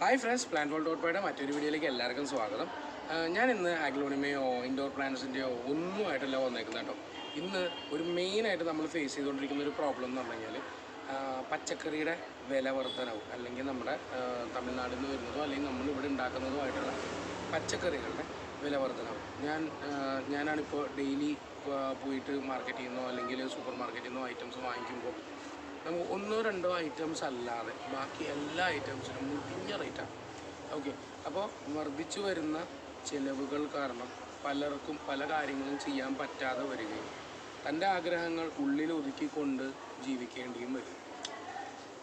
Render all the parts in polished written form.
Hi friends, plant world dot പൈയുടെ മറ്റൊരു വീഡിയോയിലേക്ക് എല്ലാവർക്കും സ്വാഗതം. ഞാൻ ഇന്ന് അഗ്ലോണിമയോ ഇൻഡോർ പ്ലാന്റ്സിൻ്റെയോ ഒന്നുമായിട്ടല്ല വന്നേക്കുന്നത് കേട്ടോ. ഇന്ന് ഒരു മെയിനായിട്ട് നമ്മൾ ഫേസ് ചെയ്തുകൊണ്ടിരിക്കുന്ന ഒരു പ്രോബ്ലം എന്ന് പറഞ്ഞു കഴിഞ്ഞാൽ പച്ചക്കറിയുടെ വില വർധനവും, അല്ലെങ്കിൽ നമ്മുടെ തമിഴ്നാട്ടിൽ നിന്ന് വരുന്നതോ അല്ലെങ്കിൽ നമ്മളിവിടെ ഉണ്ടാക്കുന്നതുമായിട്ടുള്ള പച്ചക്കറികളുടെ വില വർധനവും. ഞാനാണിപ്പോൾ ഡെയിലി പോയിട്ട് മാർക്കറ്റിൽ നിന്നോ അല്ലെങ്കിൽ സൂപ്പർ മാർക്കറ്റിൽ നിന്നോ ഐറ്റംസ് വാങ്ങിക്കുമ്പോൾ നമുക്ക് ഒന്നോ രണ്ടോ ഐറ്റംസ് അല്ലാതെ ബാക്കി എല്ലാ ഐറ്റംസിനും മുടിഞ്ഞ റേറ്റാണ്. ഓക്കെ, അപ്പോൾ വർദ്ധിച്ചു വരുന്ന ചിലവുകൾ കാരണം പലർക്കും പല കാര്യങ്ങളും ചെയ്യാൻ പറ്റാതെ വരികയും തൻ്റെ ആഗ്രഹങ്ങൾ ഉള്ളിൽ ഒതുക്കിക്കൊണ്ട് ജീവിക്കേണ്ടിയും വരും.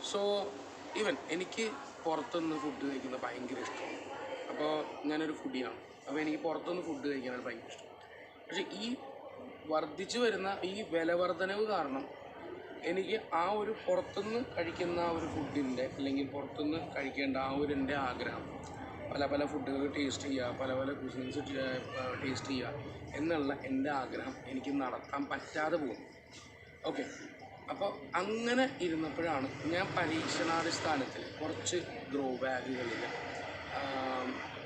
സോ എനിക്ക് പുറത്തുനിന്ന് ഫുഡ് കഴിക്കുന്നത് ഭയങ്കര ഇഷ്ടമാണ്. അപ്പോൾ ഞാനൊരു ഫുഡിയാണ്, അപ്പോൾ എനിക്ക് പുറത്തുനിന്ന് ഫുഡ് കഴിക്കാനാണ് ഭയങ്കര ഇഷ്ടം. പക്ഷേ ഈ വർദ്ധിച്ചു വരുന്ന ഈ വില വർധനവ് കാരണം എനിക്ക് ആ ഒരു പുറത്തുനിന്ന് കഴിക്കുന്ന ആ ഒരു ഫുഡിൻ്റെ, അല്ലെങ്കിൽ പുറത്തുനിന്ന് കഴിക്കേണ്ട ആ ഒരു എൻ്റെ ആഗ്രഹം, പല പല ഫുഡുകൾ ടേസ്റ്റ് ചെയ്യുക, പല പല കുസിൻസ് ടേസ്റ്റ് ചെയ്യുക എന്നുള്ള എൻ്റെ ആഗ്രഹം എനിക്ക് നടത്താൻ പറ്റാതെ പോകും. ഓക്കെ, അപ്പോൾ അങ്ങനെ ഇരുന്നപ്പോഴാണ് ഞാൻ പരീക്ഷണാടിസ്ഥാനത്തിൽ കുറച്ച് ഗ്രോ ബാഗുകളിൽ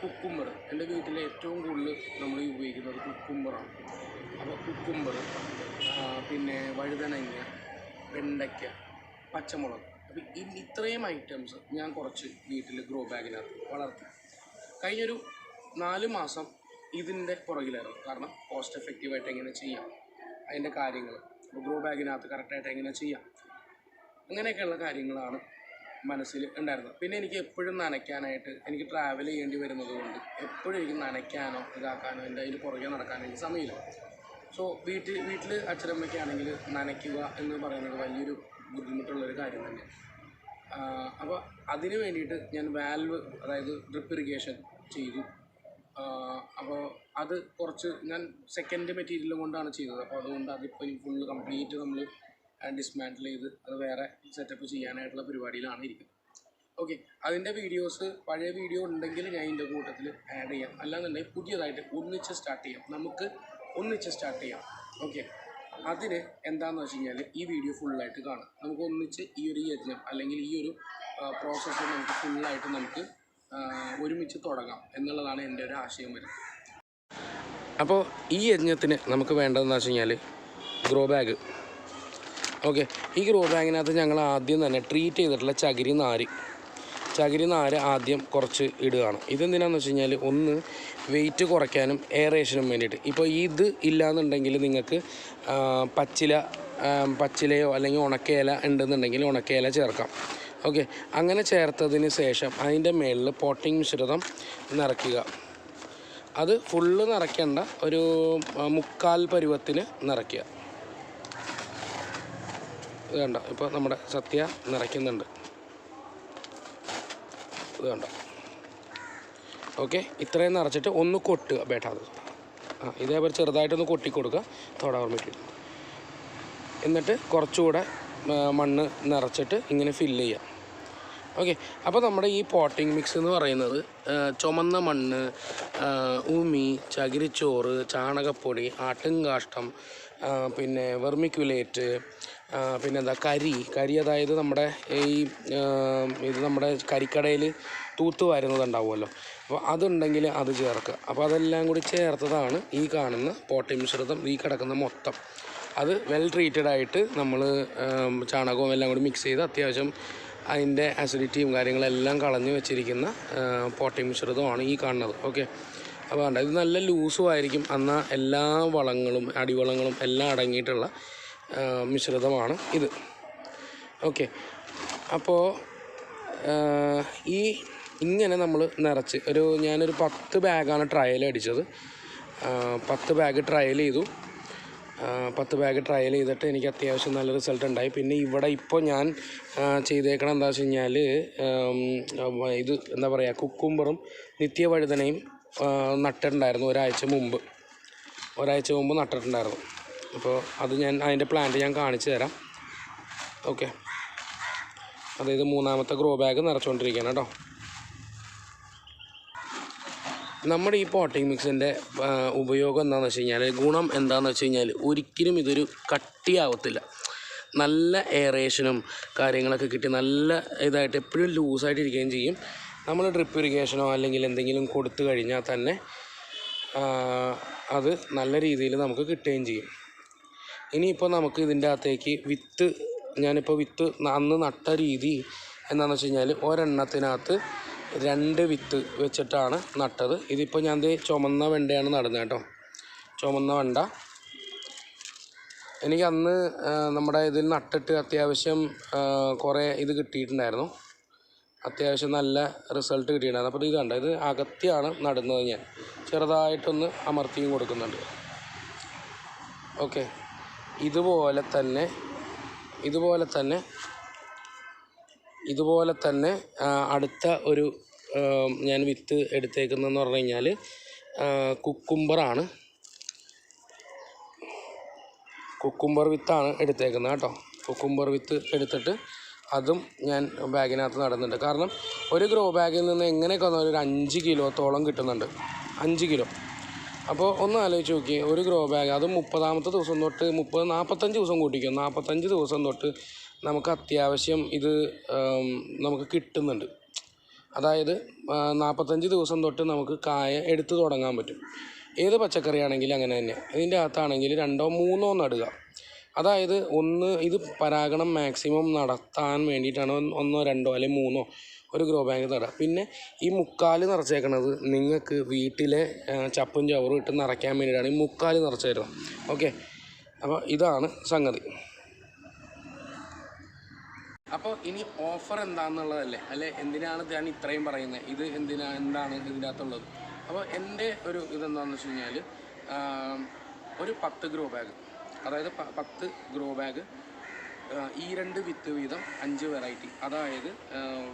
കുക്കുംബർ, എൻ്റെ വീട്ടിൽ ഏറ്റവും കൂടുതൽ നമ്മൾ ഉപയോഗിക്കുന്നത് കുക്കുംബറാണ്. അപ്പോൾ കുക്കുംബർ, പിന്നെ വഴുതനങ്ങ, വെണ്ടയ്ക്ക, പച്ചമുളക്, അപ്പോൾ ഇത്രയും ഐറ്റംസ് ഞാൻ കുറച്ച് വീട്ടിൽ ഗ്രോ ബാഗിനകത്ത് വളർത്തി. കഴിഞ്ഞൊരു 4 മാസം ഇതിൻ്റെ പുറകിലായിരുന്നു. കാരണം കോസ്റ്റ് എഫക്റ്റീവായിട്ട് എങ്ങനെ ചെയ്യാം, അതിൻ്റെ കാര്യങ്ങൾ, ഗ്രോ ബാഗിനകത്ത് കറക്റ്റായിട്ട് എങ്ങനെ ചെയ്യാം, അങ്ങനെയൊക്കെയുള്ള കാര്യങ്ങളാണ് മനസ്സിൽ ഉണ്ടായിരുന്നത്. പിന്നെ എനിക്ക് എപ്പോഴും നനയ്ക്കാനായിട്ട് എനിക്ക് ട്രാവൽ ചെയ്യേണ്ടി വരുന്നത് കൊണ്ട് എപ്പോഴും എനിക്ക് നനയ്ക്കാനോ ഇതാക്കാനോ എൻ്റെ അതിന് പുറകെ നടക്കാനോ എനിക്ക് സമയമില്ല. സോ വീട്ടിൽ അച്ഛനമ്മയ്ക്കാണെങ്കിൽ നനയ്ക്കുക എന്ന് പറയുന്നത് വലിയൊരു ബുദ്ധിമുട്ടുള്ളൊരു കാര്യം തന്നെ. അപ്പോൾ അതിന് വേണ്ടിയിട്ട് ഞാൻ വാൽവ്, അതായത് ഡ്രിപ്പ് ഇറിഗേഷൻ ചെയ്തു. അപ്പോൾ അത് കുറച്ച് ഞാൻ സെക്കൻഡ് മെറ്റീരിയൽ കൊണ്ടാണ് ചെയ്തത്. അപ്പോൾ അതുകൊണ്ട് അതിപ്പോൾ ഫുള്ള് കംപ്ലീറ്റ് നമ്മൾ ഡിസ്മാൻറ്റിൽ ചെയ്ത് അത് വേറെ സെറ്റപ്പ് ചെയ്യാനായിട്ടുള്ള പരിപാടിയിലാണ് ഇരിക്കുന്നത്. ഓക്കെ, അതിൻ്റെ വീഡിയോസ്, പഴയ വീഡിയോ ഉണ്ടെങ്കിൽ ഞാൻ ഇതിൻ്റെ കൂട്ടത്തിൽ ആഡ് ചെയ്യാം. അല്ലാന്നുണ്ടെങ്കിൽ പുതിയതായിട്ട് ഒന്നിച്ച് സ്റ്റാർട്ട് ചെയ്യാം. ഓക്കെ, അതിന് എന്താണെന്ന് വെച്ച് കഴിഞ്ഞാൽ ഈ വീഡിയോ ഫുള്ളായിട്ട് കാണാം. നമുക്ക് ഒന്നിച്ച് ഈ ഒരു യജ്ഞം, അല്ലെങ്കിൽ ഈ ഒരു പ്രോസസ്സ് നമുക്ക് ഫുള്ളായിട്ട് നമുക്ക് ഒരുമിച്ച് തുടങ്ങാം എന്നുള്ളതാണ് എൻ്റെ ഒരു ആശയം വരുന്നത്. അപ്പോൾ ഈ യജ്ഞത്തിന് നമുക്ക് വേണ്ടതെന്ന് വെച്ച് കഴിഞ്ഞാൽ ഗ്രോ ബാഗ്. ഓക്കെ, ഈ ഗ്രോ ബാഗിനകത്ത് ഞങ്ങൾ ആദ്യം തന്നെ ട്രീറ്റ് ചെയ്തിട്ടുള്ള ചകിരി നാര് ആദ്യം കുറച്ച് ഇടുകയാണ്. ഇതെന്തിനാന്ന് വെച്ച് കഴിഞ്ഞാൽ ഒന്ന് വെയിറ്റ് എയറേഷനും വേണ്ടിയിട്ട്. ഇപ്പോൾ ഇത് ഇല്ലയെന്നുണ്ടെങ്കിൽ നിങ്ങൾക്ക് പച്ചിലയോ അല്ലെങ്കിൽ ഉണക്കയില ഉണ്ടെന്നുണ്ടെങ്കിൽ ഉണക്കയില ചേർക്കാം. ഓക്കെ, അങ്ങനെ ചേർത്തതിന് ശേഷം അതിൻ്റെ മുകളിൽ പോട്ടിംഗ് മിശ്രിതം നിറയ്ക്കുക. അത് ഫുള്ള് നിറയ്ക്കേണ്ട, ഒരു 3/4 പരുവത്തിന് നിറയ്ക്കുക. ഇത് കണ്ട, ഇപ്പോൾ നമ്മുടെ സത്യ നിറയ്ക്കുന്നുണ്ട്, ഇത് കണ്ട. ഓക്കെ, ഇത്രയും നിറച്ചിട്ട് ഒന്ന് കൊട്ടുക, ബേട്ടാത് ഇതേപോലെ ചെറുതായിട്ടൊന്ന് കൊട്ടിക്കൊടുക്കുക, തൊടാൻ പറ്റില്ല. എന്നിട്ട് കുറച്ചുകൂടെ മണ്ണ് നിറച്ചിട്ട് ഇങ്ങനെ ഫില്ല് ചെയ്യുക. ഓക്കെ, അപ്പോൾ നമ്മുടെ ഈ പോട്ടിംഗ് മിക്സ് എന്ന് പറയുന്നത് ചുമന്ന മണ്ണ്, ഉമി, ചകിരിച്ചോറ്, ചാണകപ്പൊടി, ആട്ടുംകാഷ്ടം, പിന്നെ വെർമിക്യുലേറ്റ്, പിന്നെന്താ കരി, അതായത് നമ്മുടെ ഇത് നമ്മുടെ കരിക്കടയിൽ തൂത്ത് വരുന്നതുണ്ടാവുമല്ലോ, അപ്പോൾ അതുണ്ടെങ്കിൽ അത് ചേർക്കുക. അപ്പോൾ അതെല്ലാം കൂടി ചേർത്തതാണ് ഈ കാണുന്ന പോട്ടിംഗ് മിശ്രിതം. ഈ കിടക്കുന്ന മൊത്തം അത് വെൽ ട്രീറ്റഡ് ആയിട്ട് നമ്മൾ ചാണകവും എല്ലാം കൂടി മിക്സ് ചെയ്ത് അത്യാവശ്യം അതിൻ്റെ അസിഡിറ്റിയും കാര്യങ്ങളെല്ലാം കളഞ്ഞ് വെച്ചിരിക്കുന്ന പോട്ടിംഗ് മിശ്രിതമാണ് ഈ കാണുന്നത്. ഓക്കെ, അപ്പോൾ വേണ്ട, ഇത് നല്ല ലൂസും ആയിരിക്കും. എന്നാൽ എല്ലാ വളങ്ങളും അടിവളങ്ങളും എല്ലാം അടങ്ങിയിട്ടുള്ള മിശ്രിതമാണ് ഇത്. ഓക്കെ, അപ്പോൾ ഇങ്ങനെ നമ്മൾ നിറച്ച് ഞാനൊരു 10 ബാഗാണ് ട്രയൽ അടിച്ചത്. 10 ബാഗ് ട്രയൽ ചെയ്തു. 10 ബാഗ് ട്രയൽ ചെയ്തിട്ട് എനിക്ക് അത്യാവശ്യം നല്ല റിസൾട്ട് ഉണ്ടായി. പിന്നെ ഇവിടെ ഇപ്പോൾ ഞാൻ ചെയ്തേക്കണം എന്താ വെച്ച് കഴിഞ്ഞാൽ, ഇത് എന്താ പറയുക, കുക്കുംബറും നിത്യവഴുതനയും നട്ടിട്ടുണ്ടായിരുന്നു ഒരാഴ്ച മുമ്പ് നട്ടിട്ടുണ്ടായിരുന്നു. അപ്പോൾ അത് അതിൻ്റെ പ്ലാന്റ് ഞാൻ കാണിച്ചു തരാം. ഓക്കെ, അതായത് 3ാമത്തെ ഗ്രോ ബാഗ് നിറച്ചുകൊണ്ടിരിക്കുകയാണ് കേട്ടോ. നമ്മുടെ ഈ പോട്ടിംഗ് മിക്സിൻ്റെ ഉപയോഗം എന്താണെന്ന് വെച്ച് കഴിഞ്ഞാൽ, ഗുണം എന്താണെന്ന് വെച്ച് കഴിഞ്ഞാൽ, ഒരിക്കലും ഇതൊരു കട്ടിയാവത്തില്ല. നല്ല എയറേഷനും കാര്യങ്ങളൊക്കെ കിട്ടി നല്ല ഇതായിട്ട് എപ്പോഴും ലൂസായിട്ടിരിക്കുകയും ചെയ്യും. നമ്മൾ ഡ്രിപ്പ് ഇറിഗേഷനോ അല്ലെങ്കിൽ എന്തെങ്കിലും കൊടുത്തു കഴിഞ്ഞാൽ തന്നെ അത് നല്ല രീതിയിൽ നമുക്ക് കിട്ടുകയും ചെയ്യും. ഇനിയിപ്പോൾ നമുക്ക് ഇതിൻ്റെ അകത്തേക്ക് വിത്ത്, ഞാനിപ്പോൾ വിത്ത് അന്ന് നട്ട രീതി എന്താണെന്ന് വെച്ച് കഴിഞ്ഞാൽ ഒരെണ്ണത്തിനകത്ത് 2 വിത്ത് വെച്ചിട്ടാണ് നട്ടത്. ഇതിപ്പോൾ ഞാൻ ചുമന്ന വെണ്ടയാണ് നടുന്നത് കേട്ടോ, ചുമന്ന വെണ്ട. എനിക്ക് അന്ന് നമ്മുടെ ഇതിൽ നട്ടിട്ട് അത്യാവശ്യം കുറേ ഇത് കിട്ടിയിട്ടുണ്ടായിരുന്നു, അത്യാവശ്യം നല്ല റിസൾട്ട് കിട്ടിയിട്ടുണ്ടായിരുന്നു. അപ്പോൾ ഇത് കണ്ട, ഇത് അകത്തിയാണ് നടുന്നത്. ഞാൻ ചെറുതായിട്ടൊന്ന് അമർത്തിയും കൊടുക്കുന്നുണ്ട്. ഓക്കെ, ഇതുപോലെ തന്നെ അടുത്ത ഒരു ഞാൻ വിത്ത് എടുത്തേക്കുന്നതെന്ന് പറഞ്ഞു കഴിഞ്ഞാൽ കുക്കുംബർ വിത്താണ് എടുത്തേക്കുന്നത് കേട്ടോ. കുക്കുംബർ വിത്ത് എടുത്തിട്ട് അതും ഞാൻ ബാഗിനകത്ത് നടുന്നുണ്ട്. കാരണം ഒരു ഗ്രോ ബാഗിൽ നിന്ന് എങ്ങനെയൊക്കെ വന്നാൽ ഒരു 5 കിലോത്തോളം കിട്ടുന്നുണ്ട്, 5 കിലോ. അപ്പോൾ ഒന്ന് ആലോചിച്ച് നോക്കി, ഒരു ഗ്രോ ബാഗ് അത് 30ാമത്തെ ദിവസം തൊട്ട് 45 ദിവസം കൂട്ടിക്കും, 45 ദിവസം തൊട്ട് നമുക്ക് അത്യാവശ്യം ഇത് നമുക്ക് കിട്ടുന്നുണ്ട്. അതായത് 45 ദിവസം തൊട്ട് നമുക്ക് കായ എടുത്ത് തുടങ്ങാൻ പറ്റും. ഏത് പച്ചക്കറിയാണെങ്കിലും അങ്ങനെ തന്നെ. ഇതിൻ്റെ അകത്താണെങ്കിൽ 2ഓ 3ഓ നടുക. അതായത് ഇത് പരാഗണം മാക്സിമം നടത്താൻ വേണ്ടിയിട്ടാണ് 1ഓ 2ഓ അല്ലെങ്കിൽ 3ഓ ഒരു ഗ്രോ ബാഗ് നടുക. പിന്നെ ഈ മുക്കാൽ നിറച്ചേക്കണത് നിങ്ങൾക്ക് വീട്ടിലെ ചപ്പും ചവറും ഇട്ട് നിറയ്ക്കാൻ വേണ്ടിയിട്ടാണ് ഈ മുക്കാൽ നിറച്ച് തരുന്നത്. ഓക്കെ, അപ്പോൾ ഇതാണ് സംഗതി. അപ്പോൾ ഇനി ഓഫർ എന്താണെന്നുള്ളതല്ലേ, എന്തിനാണ് ഞാൻ ഇത്രയും പറയുന്നത്, ഇത് എന്താണ് ഇതിൻ്റെ അകത്തുള്ളത്. അപ്പോൾ എൻ്റെ ഒരു ഇതെന്താണെന്ന് വെച്ച് കഴിഞ്ഞാൽ ഒരു 10 ഗ്രോ ബാഗ്, അതായത് 10 ഗ്രോ ബാഗ് ഈ 2 വിത്ത് വീതം 5 വെറൈറ്റി, അതായത്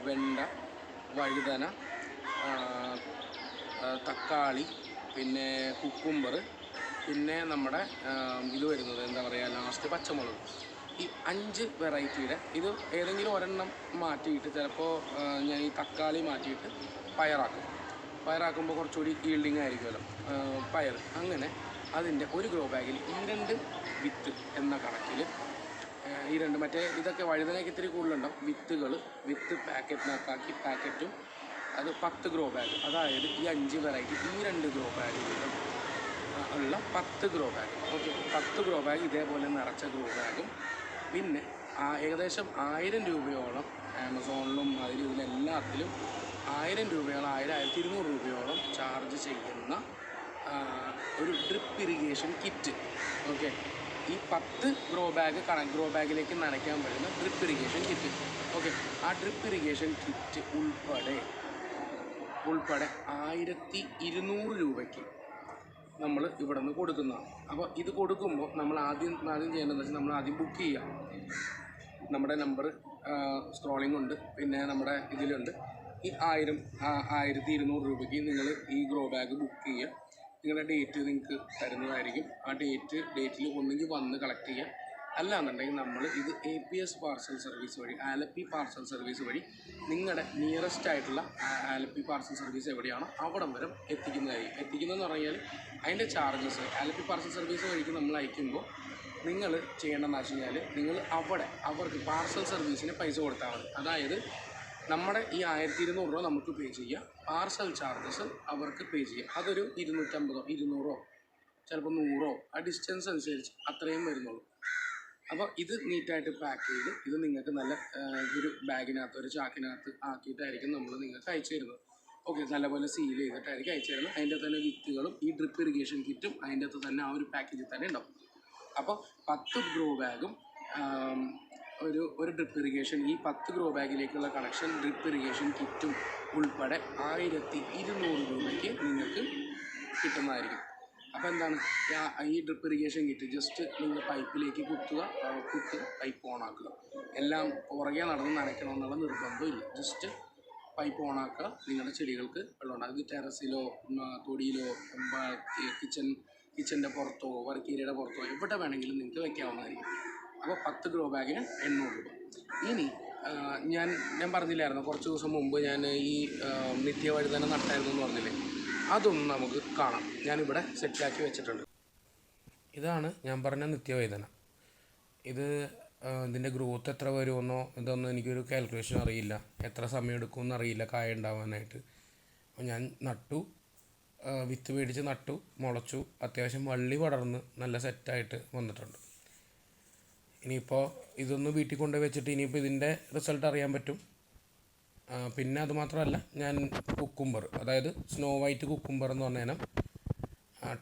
വെണ്ട, വഴുതന, തക്കാളി, പിന്നെ കുക്കുംബർ, പിന്നെ നമ്മുടെ ഇത് വരുന്നത് എന്താ പറയുക ലാസ്റ്റ് പച്ചമുളക്. ഈ 5 വെറൈറ്റിയുടെ ഇത് ഏതെങ്കിലും ഒരെണ്ണം മാറ്റിയിട്ട്, ചിലപ്പോൾ ഞാൻ ഈ തക്കാളി മാറ്റിയിട്ട് പയറാക്കുമ്പോൾ കുറച്ചുകൂടി ഈൽഡിങ് ആയിരിക്കുമല്ലോ പയർ. അങ്ങനെ അതിൻ്റെ ഒരു ഗ്രോ ബാഗിൽ ഈ 2 വിത്ത് എന്ന കണക്കിൽ ഈ 2 മറ്റേ ഇതൊക്കെ വഴുതനയ്ക്ക് ഇത്തിരി കൂടുതലുണ്ടാവും. വിത്ത് പാക്കറ്റിനകത്താക്കി പാക്കറ്റും അത് 10 ഗ്രോ ബാഗ്, അതായത് ഈ 5 വെറൈറ്റി ഈ 2 ഗ്രോ ബാഗ് ഉള്ള 10 grow bag. Okay, 10 grow bag ഇതേപോലെ നിറച്ച ഗ്രോ ബാഗും, പിന്നെ ഏകദേശം 1000 രൂപയോളം ആമസോണിലും ഇതിലെല്ലാത്തിലും 1000 രൂപയോളം 1200 രൂപയോളം ചാർജ് ചെയ്യുന്ന ഒരു ഡ്രിപ്പ് ഇറിഗേഷൻ കിറ്റ്. ഓക്കെ, ഈ 10 ഗ്രോ ബാഗിലേക്ക് നനയ്ക്കാൻ പറ്റുന്ന ഡ്രിപ്പ് ഇറിഗേഷൻ കിറ്റ്. ഓക്കെ, ആ ഡ്രിപ്പ് ഇറിഗേഷൻ കിറ്റ് ഉൾപ്പെടെ 1200 രൂപയ്ക്ക് നമ്മൾ ഇവിടെ നിന്ന് കൊടുക്കുന്നതാണ്. അപ്പോൾ ഇത് കൊടുക്കുമ്പോൾ നമ്മൾ ആദ്യം ചെയ്യേണ്ടതെന്ന് വെച്ചാൽ നമ്മൾ ആദ്യം ബുക്ക് ചെയ്യുക. നമ്മുടെ നമ്പർ സ്ക്രോളിംഗ് ഉണ്ട്, പിന്നെ നമ്മുടെ ഇതിലുണ്ട്. ഈ 1200 രൂപയ്ക്ക് നിങ്ങൾ ഈ ഗ്രോ ബാഗ് ബുക്ക് ചെയ്യുക. നിങ്ങളുടെ ഡേറ്റ് നിങ്ങൾക്ക് തരുന്നതായിരിക്കും. ആ ഡേറ്റിൽ ഒന്നെങ്കിൽ വന്ന് കളക്ട് ചെയ്യുക, അല്ലാന്നുണ്ടെങ്കിൽ നമ്മൾ ഇത് APS പാർസൽ സർവീസ് വഴി, ആലപ്പി പാർസൽ സർവീസ് വഴി നിങ്ങളുടെ നിയറസ്റ്റ് ആയിട്ടുള്ള ആലപ്പി പാർസൽ സർവീസ് എവിടെയാണോ അവിടം വരെ എത്തിക്കുന്നതെന്ന് പറഞ്ഞാൽ അതിൻ്റെ ചാർജസ് ആലപ്പി പാർസൽ സർവീസ് വഴിക്ക് നമ്മൾ അയക്കുമ്പോൾ നിങ്ങൾ ചെയ്യേണ്ടതെന്ന് വെച്ച് കഴിഞ്ഞാൽ നിങ്ങൾ അവർക്ക് പാർസൽ സർവീസിന് പൈസ കൊടുത്താൽ മതി. അതായത് നമ്മുടെ ഈ 1200 രൂപ നമുക്ക് പേ ചെയ്യുക, പാർസൽ ചാർജസ് അവർക്ക് പേ ചെയ്യുക. അതൊരു 250 200 ചിലപ്പോൾ 100 ആ ഡിസ്റ്റൻസ് അനുസരിച്ച് അത്രയും വരുന്നുള്ളൂ. അപ്പോൾ ഇത് നീറ്റായിട്ട് പാക്ക് ചെയ്ത് ഇത് നിങ്ങൾക്ക് നല്ല ഒരു ബാഗിനകത്ത് ഒരു ചാക്കിനകത്ത് ആക്കിയിട്ടായിരിക്കും നമ്മൾ നിങ്ങൾക്ക് അയച്ചു തരുന്നത്. ഓക്കെ, നല്ലപോലെ സീൽ ചെയ്തിട്ടായിരിക്കും അയച്ചു തരുന്നത്. അതിൻ്റെ തന്നെ വിത്തുകളും ഈ ഡ്രിപ്പ് ഇറിഗേഷൻ കിറ്റും അതിൻ്റെ അകത്ത് തന്നെ ആ ഒരു പാക്കേജിൽ തന്നെ ഉണ്ടാവും. അപ്പോൾ 10 ഗ്രോ ബാഗും ഒരു ഡ്രിപ്പ് ഇറിഗേഷൻ, ഈ 10 ഗ്രോ ബാഗിലേക്കുള്ള കണക്ഷൻ ഡ്രിപ്പ് ഇറിഗേഷൻ കിറ്റും ഉൾപ്പെടെ 1200 രൂപയ്ക്ക് നിങ്ങൾക്ക് കിട്ടുന്നതായിരിക്കും. അപ്പോൾ എന്താണ് ഈ ഡ്രിപ്പ് ഇറിഗേഷൻ കിറ്റ് ജസ്റ്റ് നിങ്ങൾ പൈപ്പിലേക്ക് കുത്തുക, പൈപ്പ് ഓണാക്കുക. എല്ലാം പുറകെ നടന്ന് നനയ്ക്കണമെന്നുള്ള നിർബന്ധമില്ല. ജസ്റ്റ് പൈപ്പ് ഓണാക്കുക, നിങ്ങളുടെ ചെടികൾക്ക് വെള്ളം ഉണ്ടാകും. ഇത് ടെറസിലോ തൊടിയിലോ കിച്ചൻ്റെ പുറത്തോ വർക്കേരിയയുടെ പുറത്തോ എവിടെ വേണമെങ്കിലും നിങ്ങൾക്ക് വയ്ക്കാവുന്നതായിരിക്കും. അപ്പോൾ 10 ഗ്രോ ബാഗിന് 800 രൂപ. ഇനി ഞാൻ പറഞ്ഞില്ലായിരുന്നു കുറച്ച് ദിവസം മുമ്പ് ഞാൻ ഈ നിത്യവഴുതന നട്ടായിരുന്നു എന്ന് പറഞ്ഞില്ലേ, അതൊന്നും നമുക്ക് കാണാം. ഞാനിവിടെ സെറ്റാക്കി വെച്ചിട്ടുണ്ട്. ഇതാണ് ഞാൻ പറഞ്ഞ നിത്യവഴുതന. ഇത് ഇതിൻ്റെ ഗ്രോത്ത് എത്ര വരുമെന്നോ ഇതൊന്നും എനിക്കൊരു കാൽക്കുലേഷൻ അറിയില്ല, എത്ര സമയം എടുക്കുമെന്ന് അറിയില്ല കായ ഉണ്ടാവാനായിട്ട്. അപ്പോൾ ഞാൻ നട്ടു, വിത്ത് മേടിച്ച് നട്ടു, മുളച്ചു, അത്യാവശ്യം വള്ളി പടർന്ന് നല്ല സെറ്റായിട്ട് വന്നിട്ടുണ്ട്. ഇനിയിപ്പോൾ ഇതൊന്ന് വീട്ടിൽ കൊണ്ട് വെച്ചിട്ട് ഇനിയിപ്പോൾ ഇതിൻ്റെ റിസൾട്ട് അറിയാൻ പറ്റും. പിന്നെ അതുമാത്രമല്ല, ഞാൻ കുക്കുംബർ, അതായത് സ്നോ വൈറ്റ് കുക്കുംബർ എന്ന് പറഞ്ഞ ഇനം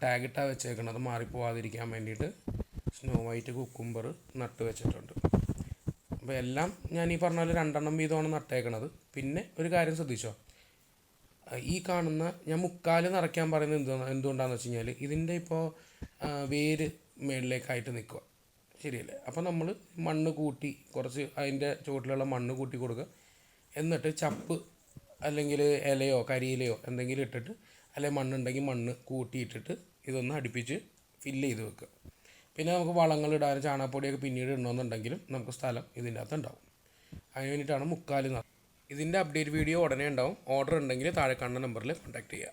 ടാഗിട്ടാണ് വെച്ചേക്കുന്നത്, മാറിപ്പോവാതിരിക്കാൻ വേണ്ടിയിട്ട് സ്നോ വൈറ്റ് കുക്കുംബർ നട്ട് വെച്ചിട്ടുണ്ട്. അപ്പോൾ എല്ലാം ഞാൻ ഈ പറഞ്ഞ പോലെ 2 എണ്ണം വീതമാണ് നട്ടേക്കണത്. പിന്നെ ഒരു കാര്യം ശ്രദ്ധിച്ചോ, ഈ കാണുന്ന ഞാൻ മുക്കാൽ നിറയ്ക്കാൻ പറയുന്നത് എന്തുകൊണ്ടാണെന്ന് വെച്ച് കഴിഞ്ഞാൽ ഇതിൻ്റെ ഇപ്പോൾ വേര് മേളിലേക്കായിട്ട് നിൽക്കുക, ശരിയല്ലേ? അപ്പോൾ നമ്മൾ മണ്ണ് കൂട്ടി കുറച്ച് അതിൻ്റെ ചുവട്ടിലുള്ള മണ്ണ് കൂട്ടി കൊടുക്കുക. എന്നിട്ട് ചപ്പ് അല്ലെങ്കിൽ ഇലയോ കരിയിലയോ എന്തെങ്കിലും ഇട്ടിട്ട്, അല്ലെങ്കിൽ മണ്ണുണ്ടെങ്കിൽ മണ്ണ് കൂട്ടിയിട്ടിട്ട് ഇതൊന്ന് അടുപ്പിച്ച് ഫില്ല് ചെയ്ത് വെക്കുക. പിന്നെ നമുക്ക് വളങ്ങളിടാനും ചാണകപ്പൊടിയൊക്കെ പിന്നീട് ഇടണമെന്നുണ്ടെങ്കിലും നമുക്ക് സ്ഥലം ഇതിൻ്റെ അകത്ത് ഉണ്ടാവും. അതിന് വേണ്ടിയിട്ടാണ് മുക്കാൽ നിറ. ഇതിൻ്റെ അപ്ഡേറ്റ് വീഡിയോ ഉടനെ ഉണ്ടാവും. ഓർഡർ ഉണ്ടെങ്കിൽ താഴെ കാണുന്ന നമ്പറിൽ കോൺടാക്റ്റ് ചെയ്യുക.